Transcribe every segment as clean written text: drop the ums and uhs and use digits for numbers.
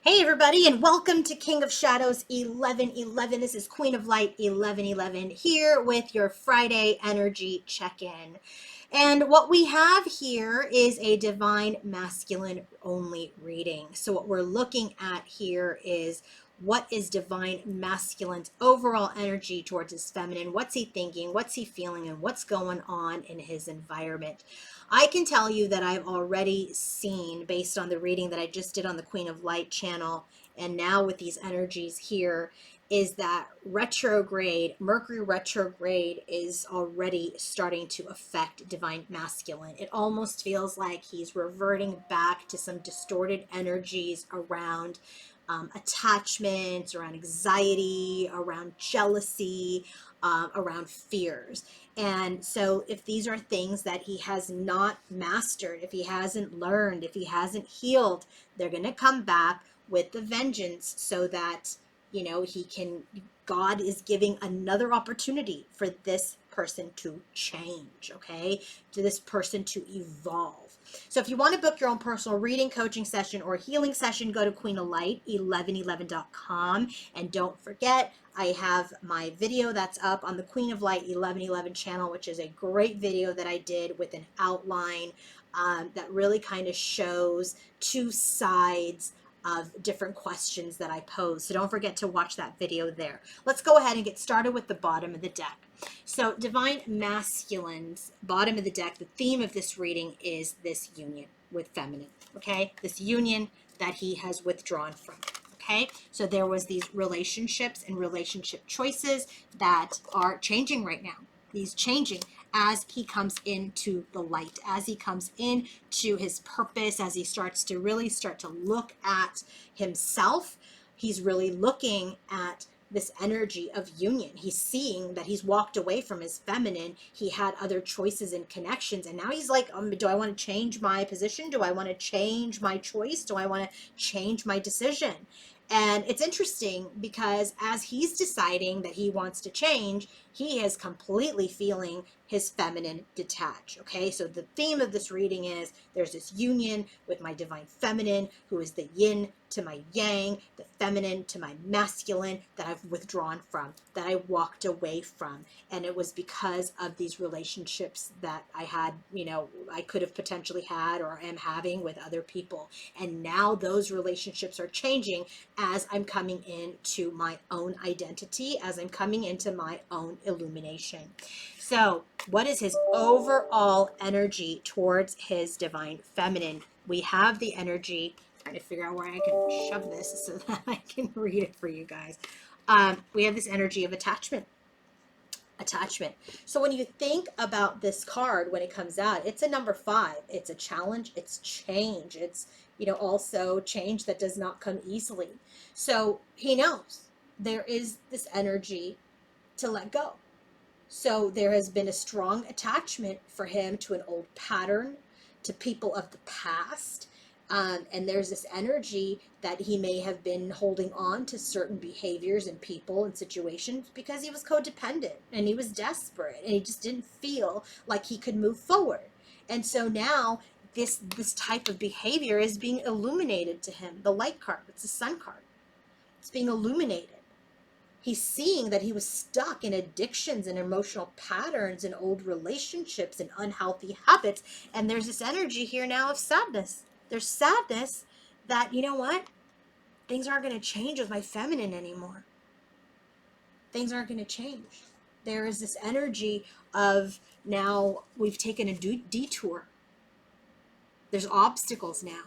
Hey everybody, and welcome to King of Shadows 1111. This is Queen of Light 1111 here with your Friday energy check-in. And what we have here is a divine masculine only reading. So what we're looking at here is what is divine masculine's overall energy towards his feminine? What's he thinking? What's he feeling? And what's going on in his environment? I can tell you that I've already seen, based on the reading that I just did on the Queen of Light channel, and now with these energies here, is that retrograde, Mercury retrograde is already starting to affect divine masculine. It almost feels like he's reverting back to some distorted energies around attachments, around anxiety, around jealousy, around fears. And so, if these are things that he has not mastered, if he hasn't learned, if he hasn't healed, they're going to come back with the vengeance so that, he can, God is giving another opportunity for this person to change, okay? To this person to evolve. So if you want to book your own personal reading, coaching session, or healing session, go to queenoflight1111.com. And don't forget, I have my video that's up on the Queen of Light 1111 channel, which is a great video that I did with an outline that really kind of shows two sides of different questions that I pose. So don't forget to watch that video there. Let's go ahead and get started with the bottom of the deck. So divine masculines, bottom of the deck, the theme of this reading is this union with feminine, okay? This union that he has withdrawn from, okay? So there was these relationships and relationship choices that are changing right now. He's changing as he comes into the light, as he comes into his purpose, as he starts to really start to look at himself. He's really looking at this energy of union. He's seeing that he's walked away from his feminine. He had other choices and connections. And now he's like, do I want to change my position? Do I want to change my choice? Do I want to change my decision? And it's interesting because as he's deciding that he wants to change, he is completely feeling his feminine detach. Okay, so the theme of this reading is there's this union with my divine feminine, who is the yin to my yang, the feminine to my masculine, that I've withdrawn from, that I walked away from. And it was because of these relationships that I had, I could have potentially had or am having with other people. And now those relationships are changing as I'm coming into my own identity, as I'm coming into my own illumination. So, what is his overall energy towards his divine feminine? We have the energy. Trying to figure out where I can shove this so that I can read it for you guys. We have this energy of attachment. So when you think about this card, when it comes out, it's a number 5. It's a challenge. It's change. It's, also change that does not come easily. So he knows there is this energy to let go. So there has been a strong attachment for him to an old pattern, to people of the past. And there's this energy that he may have been holding on to certain behaviors and people and situations because he was codependent and he was desperate and he just didn't feel like he could move forward. And so now this type of behavior is being illuminated to him. The light card, it's a sun card. It's being illuminated. He's seeing that he was stuck in addictions and emotional patterns and old relationships and unhealthy habits. And there's this energy here now of sadness. There's sadness that, you know what? Things aren't going to change with my feminine anymore. Things aren't going to change. There is this energy of now we've taken a detour. There's obstacles now.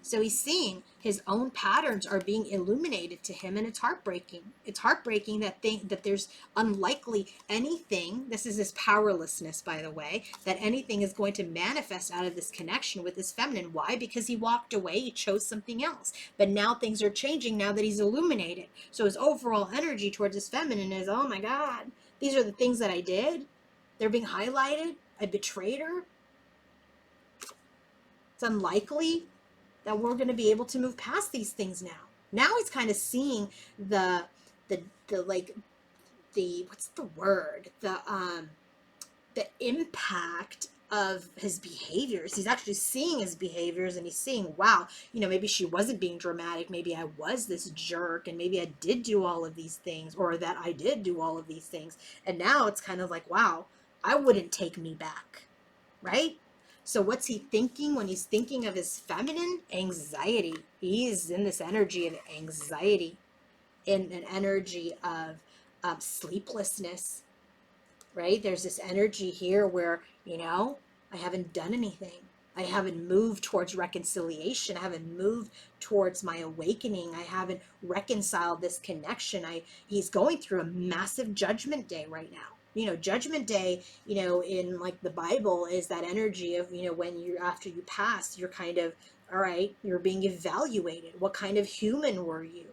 So he's seeing his own patterns are being illuminated to him, and it's heartbreaking. It's heartbreaking that there's unlikely anything, this is his powerlessness, by the way, that anything is going to manifest out of this connection with his feminine. Why? Because he walked away, he chose something else. But now things are changing now that he's illuminated. So his overall energy towards his feminine is, oh my God, these are the things that I did. They're being highlighted. I betrayed her. It's unlikely that we're going to be able to move past these things now. Now he's kind of seeing the what's the word? The impact of his behaviors. He's actually seeing his behaviors, and he's seeing, wow, maybe she wasn't being dramatic. Maybe I was this jerk, and maybe I did do all of these things, or that I did do all of these things. And now it's kind of like, wow, I wouldn't take me back, right? So what's he thinking when he's thinking of his feminine? Anxiety. He's in this energy of anxiety, in an energy of sleeplessness, right? There's this energy here where, I haven't done anything. I haven't moved towards reconciliation. I haven't moved towards my awakening. I haven't reconciled this connection. He's going through a massive judgment day right now. Judgment day, in like the Bible, is that energy of, when after you pass, you're kind of, all right, you're being evaluated. What kind of human were you?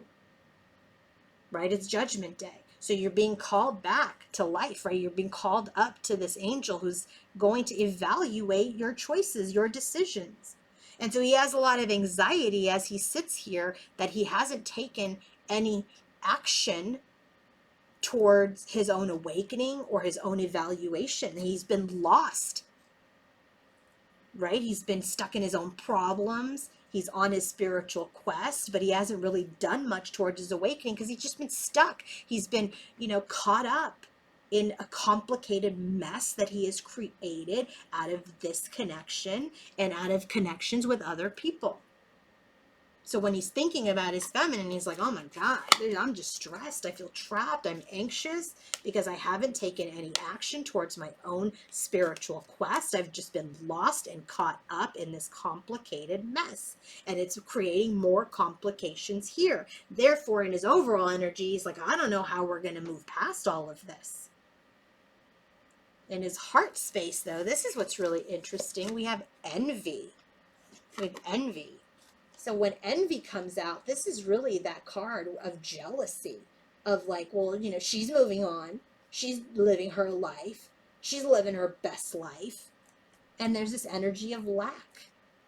Right? It's judgment day. So you're being called back to life, right? You're being called up to this angel who's going to evaluate your choices, your decisions. And so he has a lot of anxiety as he sits here that he hasn't taken any action towards his own awakening or his own evaluation. He's been lost, right? He's been stuck in his own problems. He's on his spiritual quest, but he hasn't really done much towards his awakening because he's just been stuck. He's been, caught up in a complicated mess that he has created out of this connection and out of connections with other people. So when he's thinking about his feminine, he's like, oh my God, I'm just stressed. I feel trapped. I'm anxious because I haven't taken any action towards my own spiritual quest. I've just been lost and caught up in this complicated mess. And it's creating more complications here. Therefore, in his overall energy, he's like, I don't know how we're going to move past all of this. In his heart space, though, this is what's really interesting. We have envy. With envy. So when envy comes out, this is really that card of jealousy, of like, well, she's moving on. She's living her life. She's living her best life. And there's this energy of lack,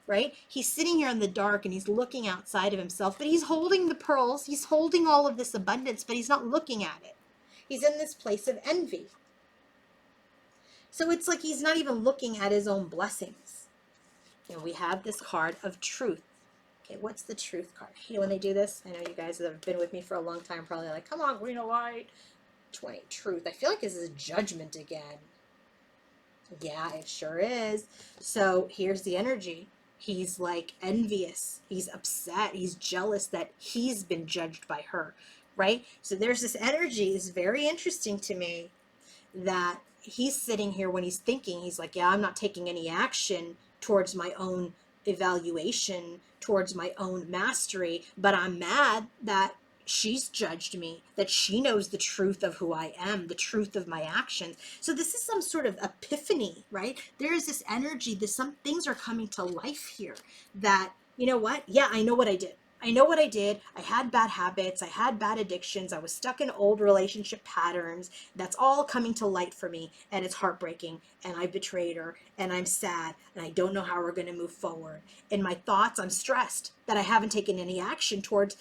right? He's sitting here in the dark and he's looking outside of himself, but he's holding the pearls. He's holding all of this abundance, but he's not looking at it. He's in this place of envy. So it's like he's not even looking at his own blessings. And we have this card of truth. Okay, what's the truth card? When they do this, I know you guys that have been with me for a long time probably like, come on, green or white. 20, truth. I feel like this is judgment again. Yeah, it sure is. So here's the energy. He's like envious. He's upset. He's jealous that he's been judged by her, right? So there's this energy. It's very interesting to me that he's sitting here when he's thinking, he's like, yeah, I'm not taking any action towards my own evaluation, towards my own mastery, but I'm mad that she's judged me, that she knows the truth of who I am, the truth of my actions. So this is some sort of epiphany, right? There is this energy, some things are coming to life here that, you know what? Yeah, I know what I did. I know what I did. I had bad habits. I had bad addictions. I was stuck in old relationship patterns. That's all coming to light for me. And it's heartbreaking. And I betrayed her. And I'm sad. And I don't know how we're going to move forward. In my thoughts, I'm stressed that I haven't taken any action towards,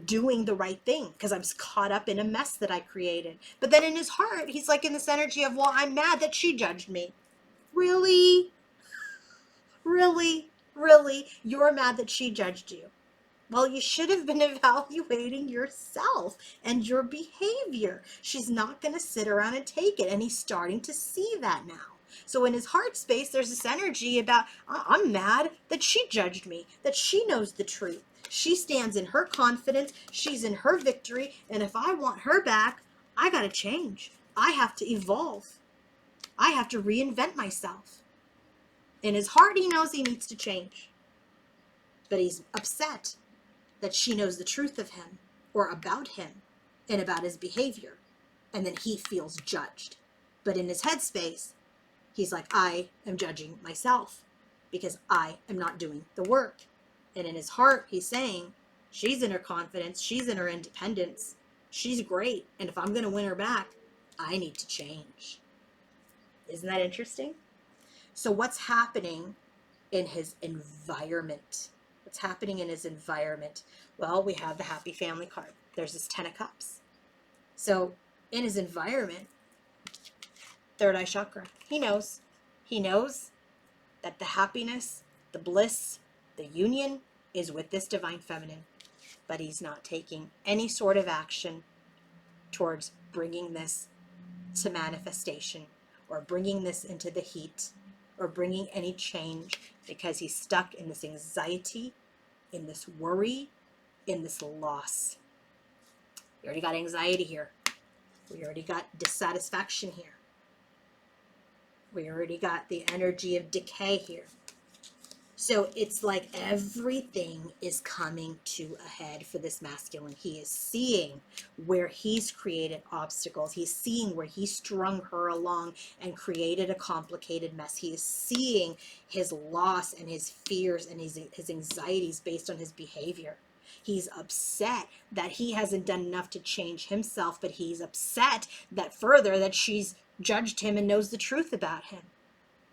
doing the right thing. Because I'm caught up in a mess that I created. But then in his heart, he's like in this energy of, well, I'm mad that she judged me. Really? Really? Really? You're mad that she judged you? Well, you should have been evaluating yourself and your behavior. She's not going to sit around and take it. And he's starting to see that now. So in his heart space, there's this energy about, I'm mad that she judged me, that she knows the truth. She stands in her confidence. She's in her victory. And if I want her back, I got to change. I have to evolve. I have to reinvent myself. In his heart, he knows he needs to change. But he's upset that she knows the truth of him or about him and about his behavior. And then he feels judged. But in his headspace, he's like, I am judging myself because I am not doing the work. And in his heart, he's saying, she's in her confidence. She's in her independence. She's great. And if I'm going to win her back, I need to change. Isn't that interesting? So what's happening in his environment? What's happening in his environment? Well, we have the happy family card. There's this 10 of cups. So in his environment, third eye chakra, he knows. He knows that the happiness, the bliss, the union is with this divine feminine, but he's not taking any sort of action towards bringing this to manifestation or bringing this into the heat or bringing any change, because he's stuck in this anxiety, in this worry, in this loss. We already got anxiety here. We already got dissatisfaction here. We already got the energy of decay here. So it's like everything is coming to a head for this masculine. He is seeing where he's created obstacles. He's seeing where he strung her along and created a complicated mess. He is seeing his loss and his fears and his anxieties based on his behavior. He's upset that he hasn't done enough to change himself, but he's upset that further that she's judged him and knows the truth about him.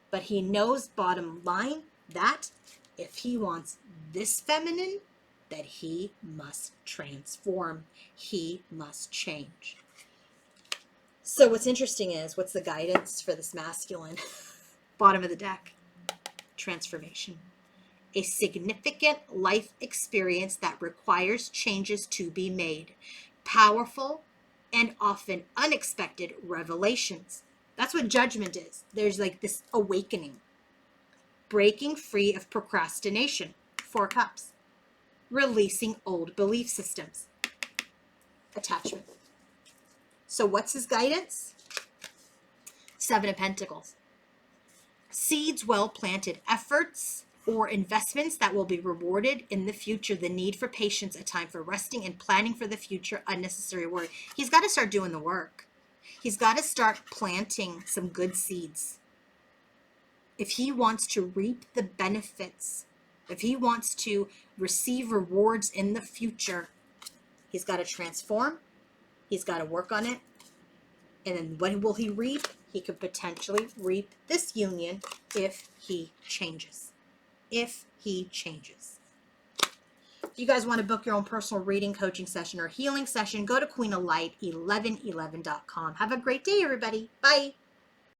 But he knows, bottom line, that if he wants this feminine, that he must transform. He must change. So what's interesting is, what's the guidance for this masculine? Bottom of the deck, transformation. A significant life experience that requires changes to be made. Powerful and often unexpected revelations. That's what judgment is. There's like this awakening. Breaking free of procrastination, 4 cups. Releasing old belief systems, attachment. So what's his guidance? 7 of Pentacles. Seeds well planted, efforts or investments that will be rewarded in the future. The need for patience, a time for resting and planning for the future, unnecessary worry. He's got to start doing the work. He's got to start planting some good seeds. If he wants to reap the benefits, if he wants to receive rewards in the future, he's got to transform. He's got to work on it. And then when will he reap? He could potentially reap this union if he changes. If he changes. If you guys want to book your own personal reading, coaching session, or healing session, go to queenoflight1111.com. Have a great day, everybody. Bye.